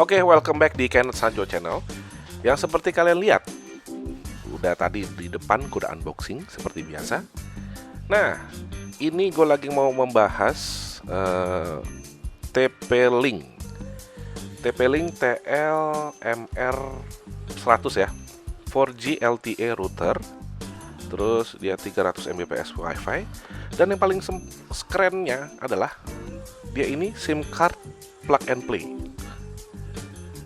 Oke, welcome back di Kenneth Sanjo Channel. Yang seperti kalian lihat, udah tadi di depan gue udah unboxing seperti biasa. Nah, ini gue lagi mau membahas TP-Link TP-Link TL-MR100 ya, 4G LTE router. Terus dia 300 Mbps Wi-Fi. Dan yang paling kerennya adalah dia ini SIM card plug and play.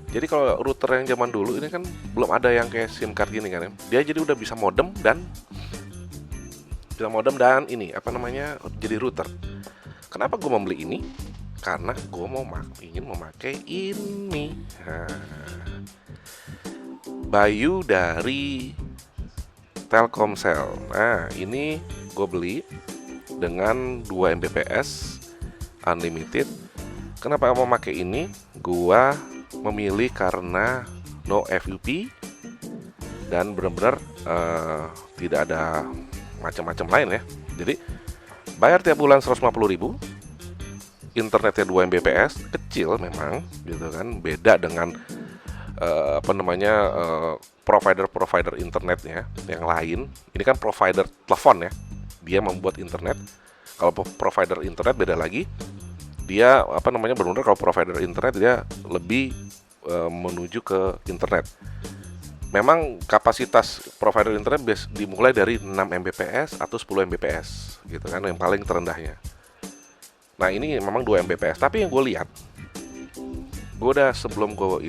Jadi kalau router yang zaman dulu ini kan belum ada yang kayak SIM card gini kan ya. Dia jadi udah bisa modem dan ini apa namanya, jadi router. Kenapa gue membeli ini? Karena gue ingin memakai ini. Bayu dari Telkomsel. Nah, ini gue beli dengan 2 Mbps unlimited. Kenapa mau pakai ini? Gua memilih karena no FUP dan benar-benar tidak ada macam-macam lain ya. Jadi bayar tiap bulan 150.000, internetnya 2 Mbps, kecil memang gitu kan, beda dengan provider internetnya yang lain. Ini kan provider telepon ya, dia membuat internet. Kalau provider internet beda lagi. Dia benar-benar kalau provider internet dia lebih menuju ke internet. Memang kapasitas provider internet dimulai dari 6 Mbps atau 10 Mbps gitu kan, yang paling terendahnya. Nah, ini memang 2 Mbps, tapi yang gue lihat, gue udah sebelum gue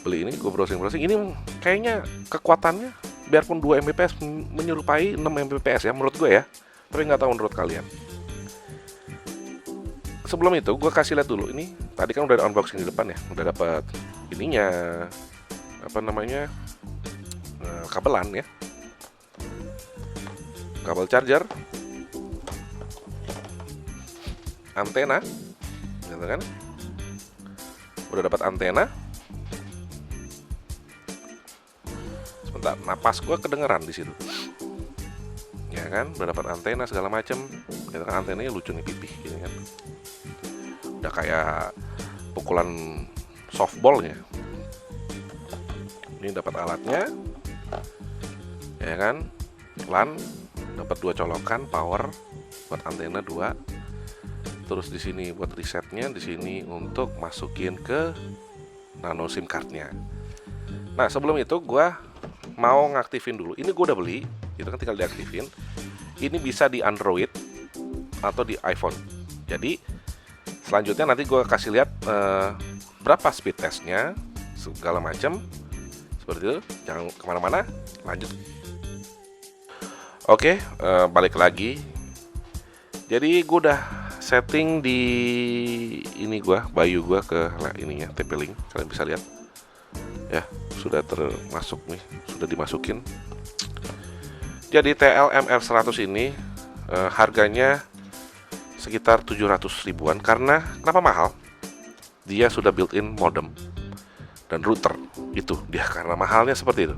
beli ini, gue browsing ini kayaknya kekuatannya biarpun 2 Mbps menyerupai 6 Mbps ya menurut gue ya, tapi nggak tahu menurut kalian. Sebelum itu gue kasih lihat dulu, ini tadi kan udah ada unboxing di depan ya, udah dapat ininya kabelan ya, kabel charger, antena gitu kan, udah dapat antena. Sebentar, napas gue kedengeran di situ ya kan, udah dapat antena segala macem gitu kan. Antenanya lucu nih, pipih gini kan, udah kayak pukulan softballnya. Ini dapat alatnya ya kan, LAN, dapat 2 colokan power buat antena 2. Terus di sini buat resetnya, di sini untuk masukin ke nano SIM cardnya. Nah, sebelum itu gua mau ngaktifin dulu. Ini gua udah beli, itu kan tinggal diaktifin. Ini bisa di Android atau di iPhone. Jadi selanjutnya nanti gue kasih lihat berapa speed testnya segala macam seperti itu. Jangan kemana-mana, lanjut. Oke, balik lagi. Jadi gue udah setting di ini, Bayu gue ke ininya TP-Link. Kalian bisa lihat ya, sudah termasuk nih, sudah dimasukin. Jadi TL-MR100 ini harganya sekitar 700 ribuan. Kenapa mahal? Dia sudah built-in modem dan router. Itu dia karena mahalnya seperti itu.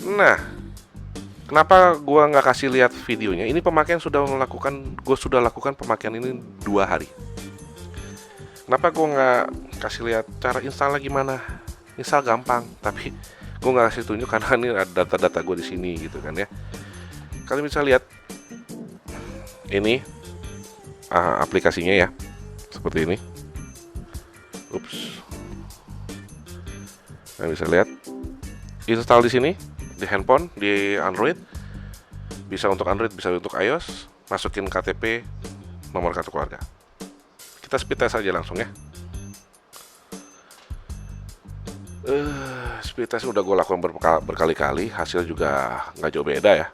Nah, kenapa gua nggak kasih lihat videonya? Ini pemakaian gue sudah lakukan pemakaian ini 2 hari. Kenapa gua nggak kasih lihat cara installnya gimana? Install gampang, tapi gue nggak kasih tunjuk karena ini ada data-data gue di sini gitu kan ya. Kalian bisa lihat ini aplikasinya ya, seperti ini. Kalian bisa lihat, install di sini di handphone, di Android. Bisa untuk Android, bisa untuk iOS. Masukin KTP, nomor kartu keluarga. Kita speed test aja langsung ya. Speed test udah gue lakukan berkali-kali, hasil juga nggak jauh beda ya.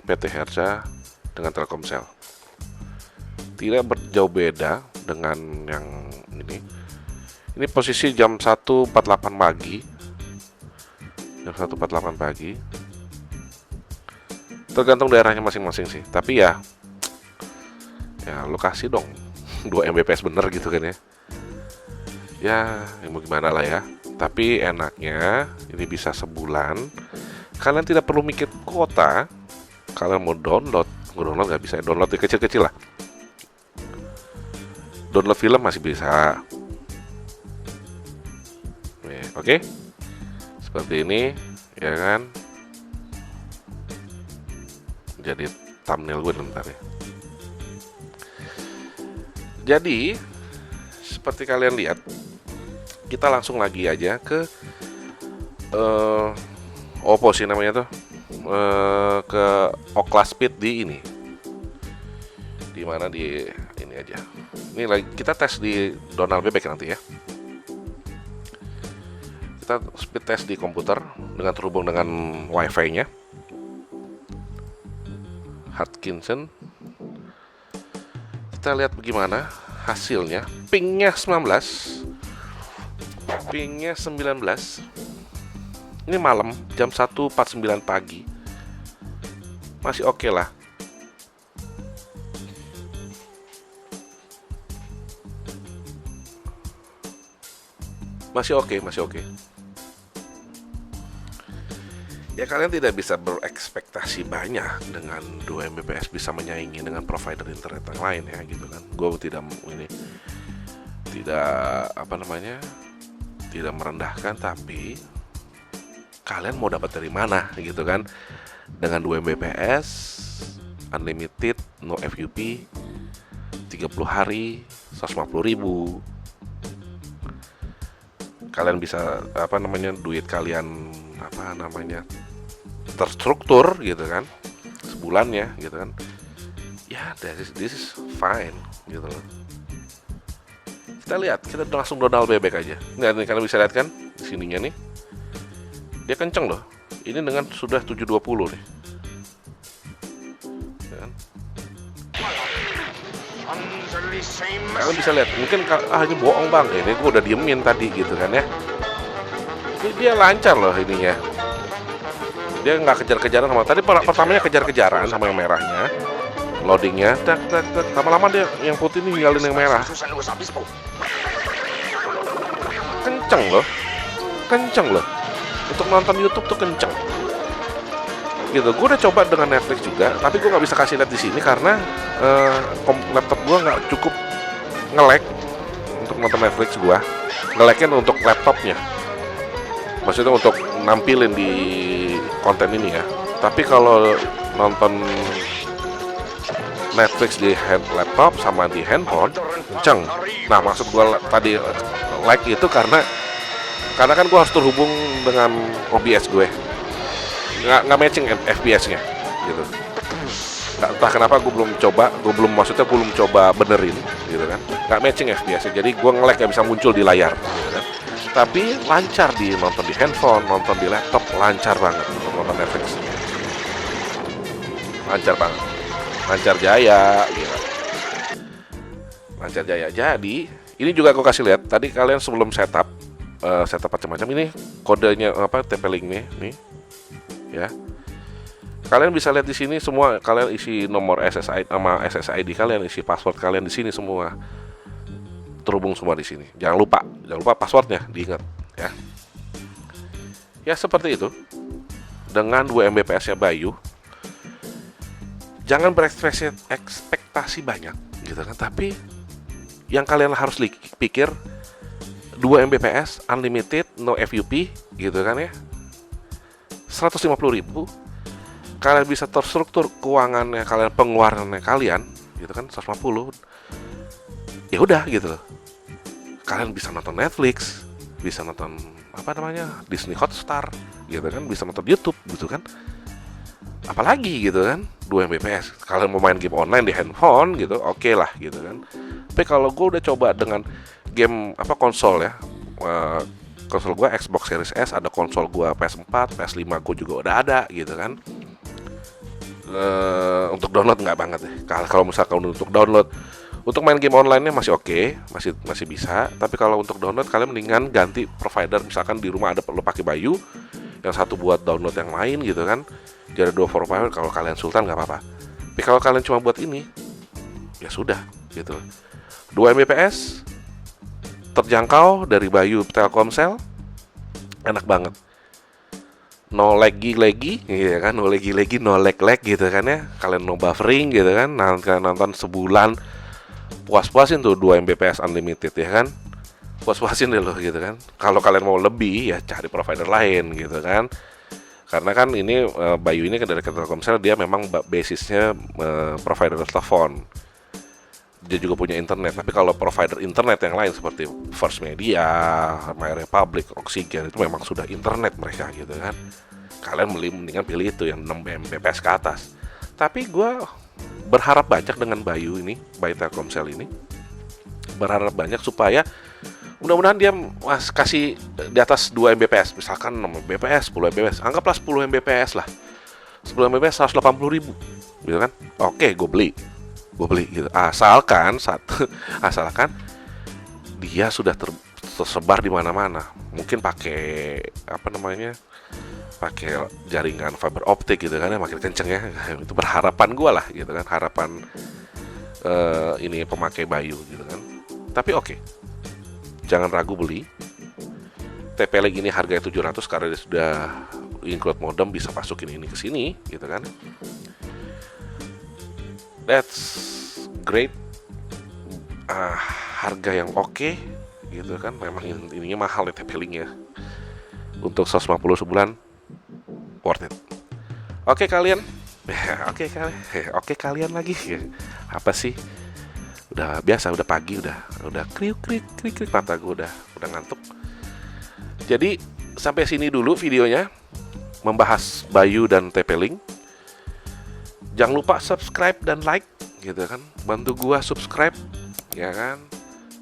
PT Herja dengan Telkomsel tidak jauh beda dengan yang ini. Ini posisi jam 1.48 pagi. Jam 1.48 pagi. Tergantung daerahnya masing-masing sih. Tapi ya lokasi dong 2 Mbps bener gitu kan ya. Ya mau gimana lah ya. Tapi enaknya ini bisa sebulan. Kalian tidak perlu mikir kuota. Kalian mau download nggak bisa. Download kecil-kecil lah. Download film masih bisa. Oke, seperti ini ya kan. Jadi thumbnail gue bentar ya. Jadi seperti kalian lihat, kita langsung lagi aja ke apa sih namanya tuh, ke Ookla Speed di ini. Di mana di ini aja. Ini lagi kita tes di Donald Bebek nanti ya. Kita speed test di komputer dengan terhubung dengan wifi-nya Hutchinson. Kita lihat bagaimana hasilnya. Pingnya 19. Ini malam jam 1.49 pagi. Masih oke lah. Masih oke. Ya kalian tidak bisa berekspektasi banyak dengan 2 Mbps bisa menyaingi dengan provider internet yang lain ya gitu kan. Gue tidak tidak merendahkan, tapi kalian mau dapat dari mana gitu kan. Dengan 2 Mbps unlimited, no FUP, 30 hari, 150.000. Kalian bisa duit kalian terstruktur gitu kan sebulannya gitu kan. Ya, this is fine gitu loh. Kita lihat, kita langsung Donald Bebek aja. Nih kalian bisa lihat kan di sininya nih. Dia kenceng loh. Ini dengan sudah 720 nih. Ya kan? Kalian bisa lihat, mungkin ini bohong bang, ini gue udah diemin tadi gitu kan ya. Ini dia lancar loh ininya. Dia nggak kejar-kejaran sama tadi. Pertamanya kejar-kejaran sama yang merahnya. Loadingnya, tak. Lama-lama dia yang putih ini ninggalin yang merah. Kenceng loh. Untuk nonton YouTube tuh kenceng. Gitu. Gue udah coba dengan Netflix juga, tapi gue nggak bisa kasih lihat di sini karena laptop gue nggak cukup nge-lag untuk nonton Netflix gue. Nge-lagnya untuk laptopnya. Maksudnya untuk nampilin di konten ini ya. Tapi kalau nonton Netflix di laptop sama di handphone kenceng. Nah maksud gue tadi lag itu karena kan gue harus terhubung dengan OBS gue. Nggak matching FPS-nya gitu. Entah kenapa gue belum coba benerin gitu kan. Nggak matching FPS-nya. Jadi gue nge-lag gak bisa muncul di layar gitu kan. Tapi lancar di nonton di handphone, nonton di laptop, lancar banget untuk nonton Netflix. Lancar banget. Lancar jaya gitu. Lancar jaya. Jadi ini juga aku kasih lihat. Tadi kalian sebelum setup macam-macam, ini kodenya TP-Link nih ya. Kalian bisa lihat di sini semua. Kalian isi nomor SSID sama SSID kalian, isi password kalian di sini semua. Terhubung semua di sini. Jangan lupa passwordnya diingat ya. Ya seperti itu. Dengan 2 Mbps-nya Bayu. Jangan berekspektasi banyak gitu kan, tapi yang kalian harus pikir 2 Mbps unlimited, no FUP gitu kan ya. 150.000. Kalian bisa terstruktur keuangannya kalian, pengeluarannya kalian gitu kan, 150. Ya udah gitu loh. Kalian bisa nonton Netflix, bisa nonton Disney Hotstar gitu kan, bisa nonton YouTube gitu kan. Apalagi gitu kan, 2 Mbps. Kalian mau main game online di handphone gitu, oke lah gitu kan. Tapi kalau gue udah coba dengan game konsol ya, konsol gue Xbox Series S, ada konsol gue PS4, PS5 gue juga udah ada gitu kan. Untuk download nggak banget deh. Kalau misalkan untuk download, untuk main game online-nya masih oke, masih bisa. Tapi kalau untuk download, kalian mendingan ganti provider. Misalkan di rumah ada perlu pakai Bayu, yang satu buat download yang lain gitu kan. Jadi 2 provider. Kalau kalian sultan nggak apa-apa. Tapi kalau kalian cuma buat ini, ya sudah gitu. 2 Mbps terjangkau dari Bayu Telkomsel, enak banget. No laggy gitu kan, no laggy, no lag gitu kan ya. Kalian no buffering gitu kan. Nah, kalian nonton sebulan puas-puasin tuh 2 Mbps unlimited ya kan. puas-puasin deh lo gitu kan. Kalau kalian mau lebih ya cari provider lain gitu kan. Karena kan ini Bayu ini kan dari Telkomsel, dia memang basisnya provider telepon. Dia juga punya internet. Tapi kalau provider internet yang lain seperti First Media, My Republic, Oxygen itu memang sudah internet mereka gitu kan. Kalian mendingan pilih itu yang 6 Mbps ke atas. Tapi gue berharap banyak dengan Bayu ini, Bayu Telkomsel ini. Berharap banyak supaya mudah-mudahan dia kasih di atas 2 Mbps, misalkan 6 Mbps, 10 Mbps, anggaplah 10 Mbps lah. 10 Mbps 180.000 gitu kan. Oke, gue beli gitu. Asalkan dia sudah tersebar di mana-mana. Mungkin pakai pakai jaringan fiber optik gitu kan ya, makin kenceng ya. Itu berharapan gue lah gitu kan, harapan ini pemakai Bayu gitu kan. Tapi oke. Jangan ragu beli. TP-Link ini harganya 700 karena dia sudah include modem, bisa masukin ini ke sini gitu kan. That's great. Harga yang oke gitu kan. Memang ininya mahal nih TP-Link ya. Untuk 150 sebulan worth it. Oke kalian. Oke kalian lagi. Apa sih? Udah biasa, udah pagi, udah kriuk mata gue udah ngantuk. Jadi sampai sini dulu videonya membahas Bayu dan TP-Link. Jangan lupa subscribe dan like gitu kan. Bantu gua subscribe ya kan.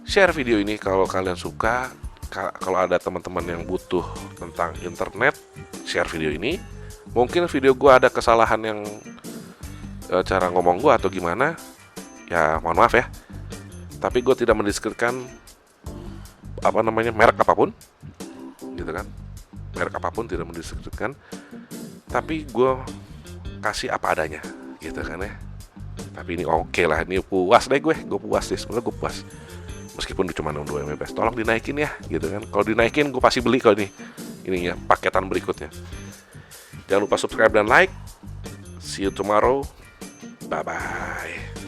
Share video ini kalau kalian suka. Kalau ada teman-teman yang butuh tentang internet, share video ini. Mungkin video gua ada kesalahan yang cara ngomong gua atau gimana, ya mohon maaf ya. Tapi gue tidak mendeskripsikan merek apapun gitu kan. Merek apapun tidak mendeskripsikan. Tapi gue kasih apa adanya gitu kan ya. Tapi ini oke lah, ini puas deh gue puas sih, sebenarnya gue puas. Meskipun cuma 2 Mbps, tolong dinaikin ya gitu kan. Kalau dinaikin gue pasti beli kalau ininya paketan berikutnya. Jangan lupa subscribe dan like. See you tomorrow. Bye bye.